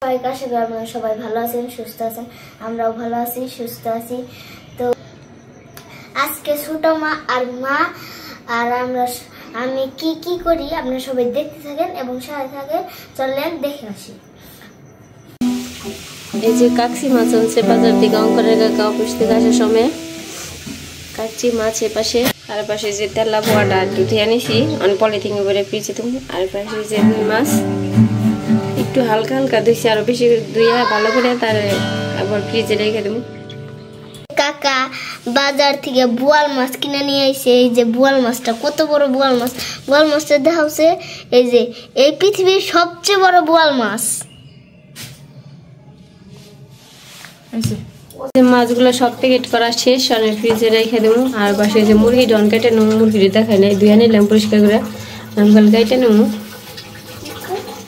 সবাইকে আশা করি আপনারা সবাই ভালো আছেন, সুস্থ আছেন। আমরাও ভালো আছি, সুস্থ আছি। তো আজকে ছোট মা আর মা আর আমি কি কি করি আপনারা সবাই দেখতে থাকেন এবং সাথে থাকেন। চলেন দেখে আসি। এই যে কাকসি মাছ আনছে বাজার থেকে, অঙ্কনের কাকা অফিস থেকে আসার সময় কাকচি মাছ এপাশে, আর পাশে যে তেলা বোয়াটা একটু ধুয়ে আনিছি পলিথিন করে ফ্রিজে তুমি, আর পাশে যে রুই মাছ একটু হালকা হালকা ধুইছি, আরো বেশি ধুইয়া ভালো করে তার আবার ফ্রিজে রেখে দেবো। কাকা বাজার থেকে বোয়াল মাছ কিনে নিয়ে আইছে। এই যে বোয়াল মাছটা, কত বড় বোয়াল মাছ! বোয়াল মাছটা দেখা হচ্ছে এই যে এই পৃথিবীর সবচেয়ে বড় বোয়াল মাছ। মাছগুলো সব প্যাকেট করা শেষ, আমি ফ্রিজে রেখে দেবো। আর পাশে যে মুরগি ডন কেটে নেবো, মুরগিটি দেখাই নাই, ধুয়ে নিলাম পরিষ্কার করে, আমি কেটে নেবো।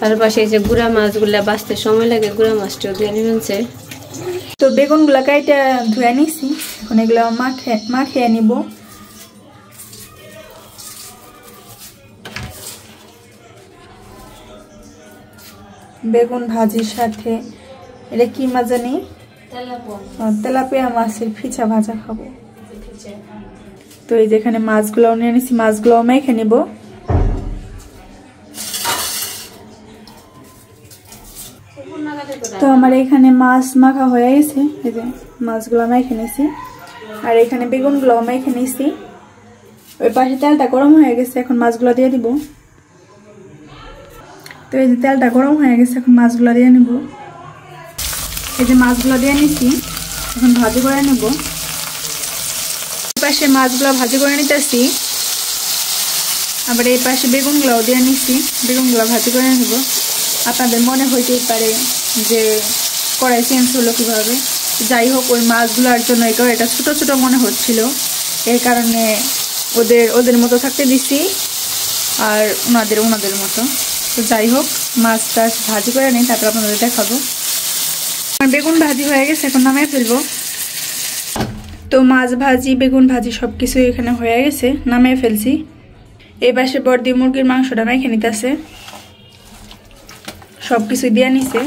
আর পাশে যে গুড়া মাছগুলা বাঁচতে সময় লাগে, গুড়া মাছটাও ধুয়ে নিচ্ছে। তো বেগুনগুলা কাইটা ধুয়ে নিছি, এখন এগুলো মাখিয়ে নিব। বেগুন ভাজির সাথে এটা কি মাছ জানি, তেলাপিয়া মাছের ফিচা ভাজা খাবো। তো এই যেখানে মাছগুলো নিয়ে নিছি, মাছগুলো মেখে নিব। তো আমার এখানে মাছ মাখা হয়ে গেছে, এই যে মাছগুলো মেখে নিছি, আর এখানে বেগুনগুলো মেখে নিছি। ওই পাশে তেলটা গরম হয়ে গেছে, এখন মাছগুলো দিয়ে দিব। তো এই যে তেলটা গরম হয়ে গেছে, এখন মাছগুলো দিয়ে নিব। এই যে মাছগুলো দিয়ে নিছি, এখন ভাজি করে নেব। এই পাশে মাছগুলো ভাজি করে নিতেছি, আবার এই পাশে বেগুনগুলোও দিয়ে নিছি, বেগুনগুলো ভাজি করে নেব। আপনাদের মনে হইতেই পারে যে কড়াই চেঞ্জ হলো কিভাবে, যাই হোক ওই মাছগুলোর জন্য এই কড়াইটা ছোট ছোট মনে হচ্ছিল, এই কারণে ওদের মতো থাকতে দিছি, আর ওনাদের মতো। তো যাই হোক, মাছ টাছ ভাজি করে নিই, তারপর আপনাদের দেখাবো। বেগুন ভাজি হয়ে গেছে, এখন নামিয়ে ফেলবো। তো মাছ ভাজি, বেগুন ভাজি সব কিছু এখানে হয়ে গেছে, নামিয়ে ফেলছি। এই পাশে বর্দি মুরগির মাংসটা মেখে নিতেছে, সব কিছু দিয়ে নিছে।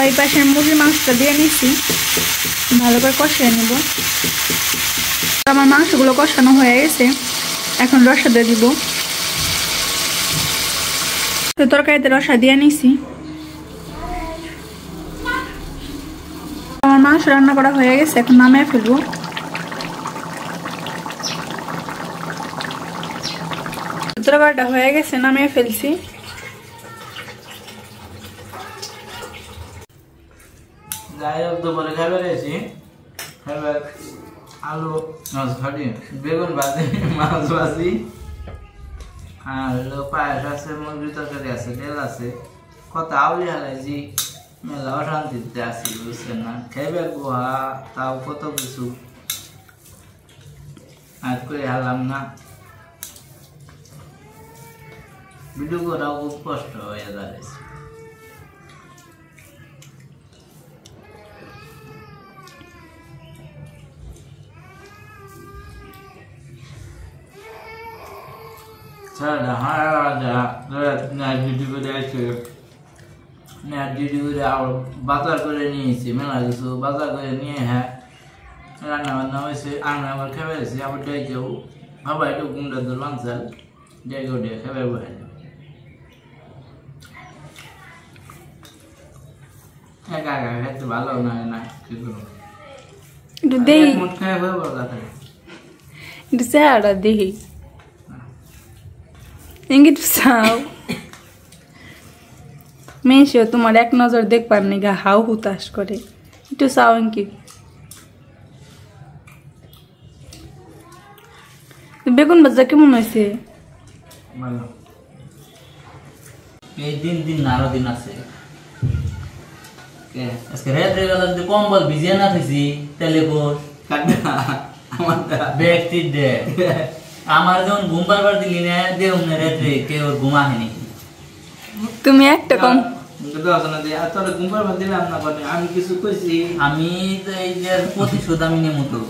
এই পাশে মুরগির মাংসটা দিয়ে নিছি, ভালো করে কষিয়ে নিব। আমার মাংসগুলো কষানো হয়ে গেছে, এখন রসা দিয়ে দিব। তো তরকারিতে রসা দিয়ে নিছি। আমার মাংস রান্না করা হয়ে গেছে, এখন নামিয়ে ফেলবো। তরকারিটা হয়ে গেছে, নামিয়ে ফেলছি। যাই হোক, দুপুরে খাবার এসি, খাবার আলু মাছ ভাজি, বেগুন ভাজি, মাছ ভাজি, আর পায়েস আছে, মুরগির তরকারি আছে, তেল আছে, কত আউলি হালাইছি, মেলা অশান্তিতে আছি, বুঝছেন না? খাইবার গুহা তাও কত কিছু আর করে হারলাম না। ভিডিও করাও খুব কষ্ট হয়ে দাঁড়িয়েছে। বাজার করে নিয়েছি, মেলা কিছু বাজার করে নিয়ে, হ্যাঁ রান্না বান্না হয়েছে, আমি আবার খেয়ে বেড়েছি, আবার ডেকেও বাবা একটু গুন্ডা দোল বানচাল ডেকেও ডেকে খেয়ে বসে একা একা খেতে ভালো না, কি করবো, একটু দেই, মুঠ খেয়ে হয়ে বড় কথা, একটু চেহারা দেখি, একটু চাও মেয়েও তোমার এক নজর দেখবার নিগা হাউ হুতাশ করে, একটু চাও কি। বেগুন ভাজা কেমন হয়েছে? ভালো। এই দিন আরো দিন আছে, আজকে রাত্রে বেলা যদি কম্বল ভিজিয়ে না থাকি তাহলে ব্যক্তি দে আমার যখন ঘুম পারবার দিলি না দেহ রাত্রে কেউ ঘুম আসেনি। তুমি একটা আমি কিছু কইছি আমি তো এই যে প্রতিশোধ আমি নেবো তো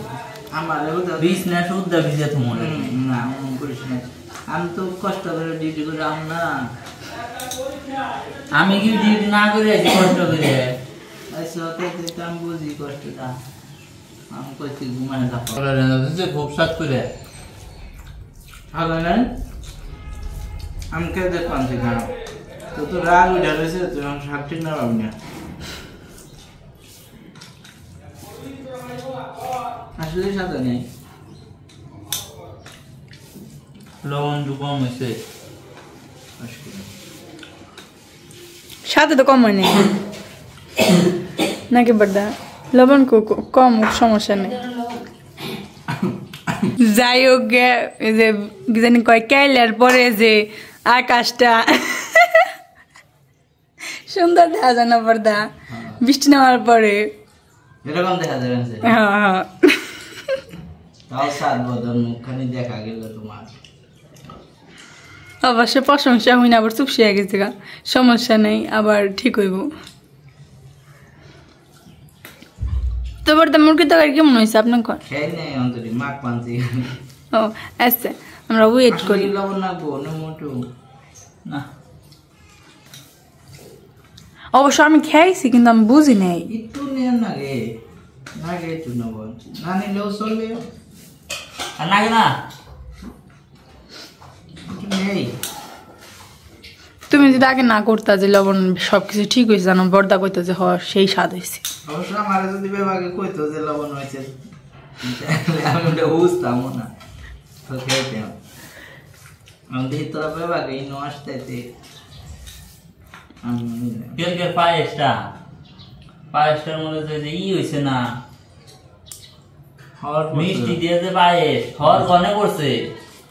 আমার বিষ না শুদ্ধ ভিজে তো মনে না করিস না আমি তো কষ্ট করে ডিউটি করে আম না আমি কি ডিউটি না করে আছি কষ্ট করে আমি বুঝি কষ্টটা আমি কইছি ঘুমায় থাকো খুব সাত করে ভালো নেন আমি কে দেখলাম সেখানে তো তো রাগ উঠে রয়েছে তুই আমি শাক ঠিক না পাবি না আসলে সাথে নেই লবণ কম হয়েছে সাথে তো কম হয়নি নাকি বড়দা লবণ কম সমস্যা নেই যাই হোক এই যে কি জানি কয় কাইলার পরে যে আকাশটা সুন্দর দেখা যায় না বড়দা বৃষ্টি নামার পরে এরকম দেখা যাবে হ্যাঁ তাও সাত বদন মুখখানি দেখা গেল তোমার অবশ্য প্রশংসা হইনি আবার চুপসিয়া গেছে গা সমস্যা নেই আবার ঠিক হইব তো বড়দা মুরগি তরকারি কেমন হয়েছে আপনার কর খেয়ে নেই অন্তরি মাখ পানছি ও আচ্ছা আমরা ওয়েট করি লবণ লাগবো না মোটু না অবশ্য আমি খেয়েছি কিন্তু আমি বুঝি নাই একটু নেন না গে একটু নেবো না নিলেও চলবে আর নাকি না একটু নেই তুমি যদি আগে না করতা যে লবণ সবকিছু ঠিক হয়েছে জানো বড়দা কইতো যে হ সেই স্বাদ হয়েছে অবশ্য আমার যদি বেবাকে কইতো যে লবণ হয়েছে আমি ওটা বুঝতামও না তো খেতাম আমি দেখি তোরা বেবাকে ইনো আসতে কেলকে পায়েসটার মধ্যে যে হয়েছে না মিষ্টি দিয়ে যে পায়েস হর কনে করছে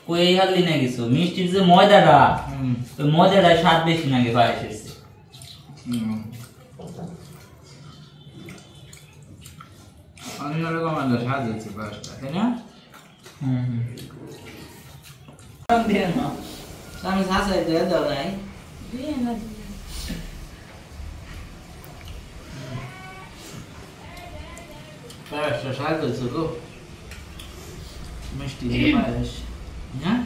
কই হারলি না কিছু মিষ্টির যে ময়দাটা ওই ময়দাটা স্বাদ বেশি নাকি পায়েস এসছে অন্যরকম স্বাদ হয়েছে পায়েসটা তাই না আমি শাসাই দিয়ে দাও নাই পায়েসটা স্বাদ হয়েছে গো মিষ্টি দিয়ে পায়েস হ্যাঁ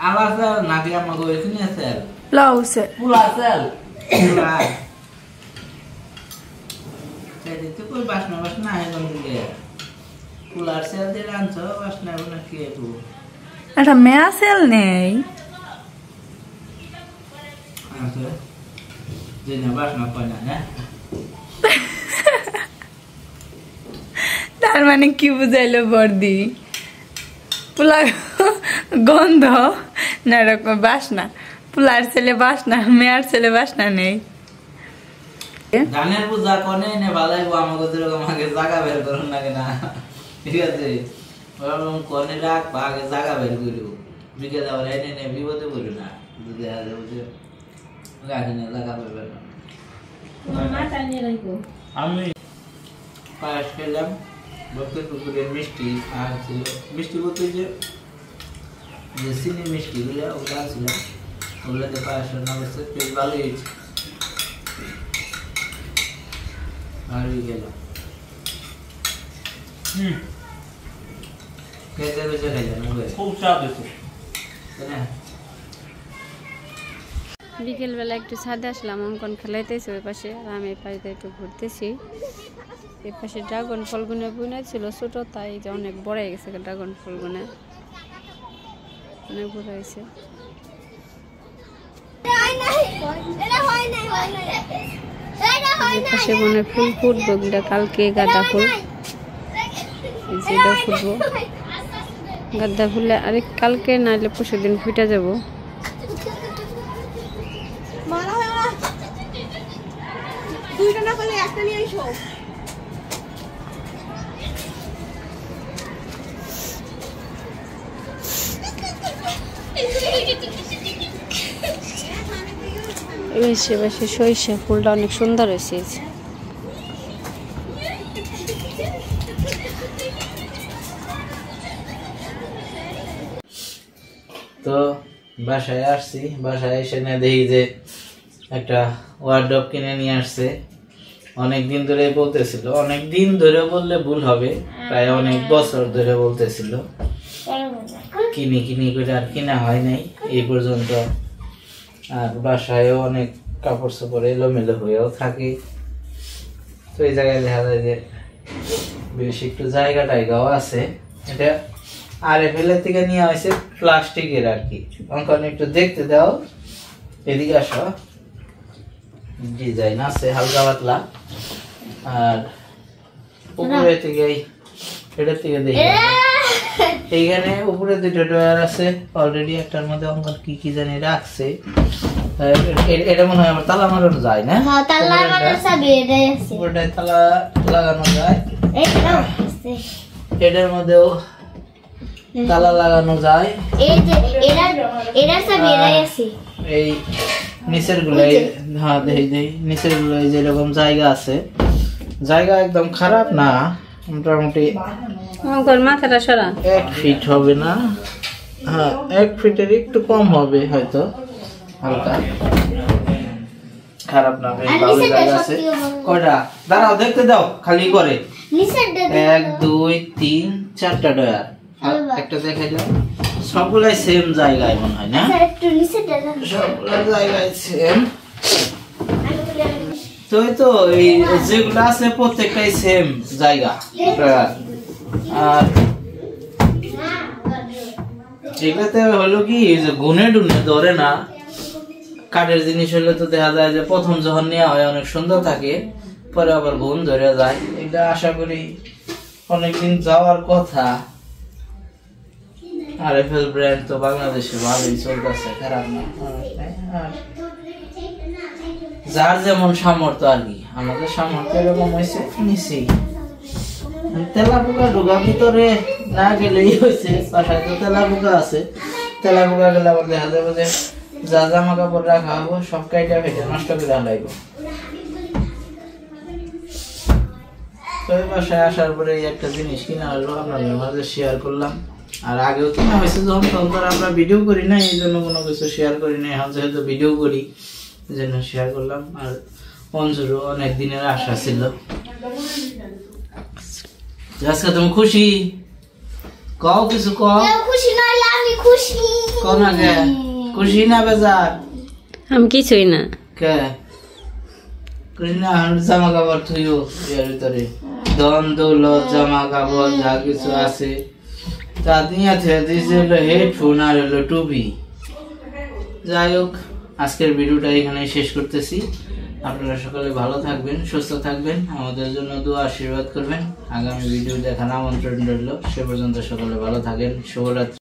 আলাদা স্যার নাকি আমাকে ওইখানে স্যার লাউ স্যার পুলা সেল তো কই বাসনা বাসনা এখন দিলে কুলার সেল দিয়ে আনছো বাসনা বাসনা কে তো একটা মেয়া সেল নেই আচ্ছা যেন বাসনা পায় না হ্যাঁ তার মানে কি বুঝাইলো বর্দি পোলা গন্ধ না এরকম বাসনা পোলার ছেলে বাসনা মেয়ার ছেলে বাসনা নেই ধানের পূজা কোনে নে ভালাইবো আমাকে যেরকম আগে জায়গা বের করুন না কেনা ঠিক আছে ওরকম কোনে রাখ আগে জায়গা বের করিও বিকেল আবার এনে নে বিপদে পড়ি না যদি আজ বুঝে রাখি না জায়গা বের না আমি পায়েস খেলাম বলতে পুকুরে মিষ্টি আর ছিল মিষ্টি বলতে যে চিনি মিষ্টিগুলো ওগুলো ছিল ওগুলোতে পায়েস রান্না করছে বেশ ভালোই হয়েছে ভালোই গেল খেতে বেঁচে খাইলাম খুব স্বাদ হয়েছে তাই না বিকেলবেলা একটু ছাদে আসলাম অঙ্কন খেলাইতেছি ওই পাশে আর আমি এই পাশে একটু ঘুরতেছি এই পাশে ড্রাগন ফলগুনে বুনে ছিল ছোট তাই যে অনেক বড় হয়ে গেছে ড্রাগন ফলগুনে অনেক বড় হয়েছে পাশে মনে ফুল ফুটবো কিন্তু কালকে গাঁদা ফুল যেটা ফুটবো গাঁদা ফুলে আরে কালকে নাইলে পরশু দিন ফুটে যাবো সরিষা ফুলটা অনেক সুন্দর হয়েছে তো বাসায় আসছি, বাসায় এসে না দেখি যে একটা ওয়ার্ডরোব কিনে নিয়ে আসছে। অনেকদিন ধরে বলতেছিল, অনেকদিন ধরে বললে ভুল হবে, প্রায় অনেক বছর ধরে বলতেছিল, কিনি কিনি করে আর কিনা হয় নাই এই পর্যন্ত। আর বাসায়ও অনেক কাপড় চোপড় এলোমেলো হয়েও থাকে, তো এই জায়গায় দেখা যায় যে বেশ একটু জায়গা টাইগাও আছে। এটা RFL এর থেকে নিয়ে হয়েছে প্লাস্টিকের আর কি। অঙ্কন একটু দেখতে দাও, এদিকে আসো। ডিজাইন আছে হালকা পাতলা, আর উপরে থেকে এটার থেকে দেখি এইখানে উপরে দুটো ড্রয়ার আছে অলরেডি, একটার মধ্যে অঙ্কন কি কি জানি রাখছে। এটা মনে হয় আমার তালা মারানো যায় না? হ্যাঁ, তালা মারার চাবি এটাই আছে। উপরটায় তালা লাগানো যায়, এই নাও আছে। এটার মধ্যেও তালা লাগানো যায়। এই যে এটার চাবি এটাই আছে। এই নিচের গুলাই, হ্যাঁ দেখি নিচের গুলাই যেরকম জায়গা আছে, জায়গা একদম খারাপ না, মোটামুটি মাথাটা সরা 1 ফিট হবে না, হ্যাঁ 1 ফিটের একটু কম হবে হয়তো, হালকা খারাপ না, বেশ ভালো জায়গা আছে। কয়টা দাঁড়াও দেখতে দাও, খালি করে 1 2 3 4টা ডয়ার, একটা দেখাই দাও। সবগুলাই সেম জায়গায় মনে হয় না? একটু নিচেটা সবগুলা জায়গায় সেম। তো এই তো এই যেগুলো আছে প্রত্যেকটাই সেম জায়গা। আর এগুলোতে হলো কি যে গুনে টুনে ধরে না, কাঠের জিনিস হলে তো দেখা যায় যে প্রথম যখন নেওয়া হয় অনেক সুন্দর থাকে, পরে আবার গুণ ধরে যায়। এটা আশা করি অনেকদিন যাওয়ার কথা। RFL ব্র্যান্ড তো বাংলাদেশে ভালোই চলতেছে, খারাপ না। যার যেমন সামর্থ্য আর কি, আমাদের সামর্থ্য এরকম হয়েছে নিচেই। তেলা পোকা ঢোকা ভিতরে না গেলেই হয়েছে, বাসায় তো তেলা পোকা আছে, তেলা পোকা গেলে আবার দেখা যাবে যে যা জামা কাপড় রাখা হবো সব কাইটা ফেটে নষ্ট করে হালাইব। তো বাসায় আসার পরে একটা জিনিস কিনা হলো, আপনাদের মাঝে শেয়ার করলাম। আর আগেও কিনা হয়েছে যখন, তখন তো আমরা ভিডিও করি না, এই জন্য কোনো কিছু শেয়ার করি না। এখন যেহেতু ভিডিও করি এই জন্য শেয়ার করলাম। আর অঞ্জুরও অনেক দিনের আশা ছিল। আজকে তুমি খুশি? কও কিছু কও। খুশি নইলে আমি খুশি। কও না কে? খুশি না বেজার? আমি কিছুই না। কে খুশি না? জামা কাপড় থুইও এর ভিতরে, ধন দৌলত জামা কাপড় যা কিছু আছে তা দিয়ে দিয়েছে হলো হেডফোন আর হলো টুপি। যাই হোক, আজকের ভিডিওটা এখানে শেষ করতেছি। আপনারা সকলে ভালো থাকবেন, সুস্থ থাকবেন, আমাদের জন্য দোয়া আশীর্বাদ করবেন। আগামী ভিডিও দেখার আমন্ত্রণ রইল। সে পর্যন্ত সকলে ভালো থাকেন। শুভরাত্রি।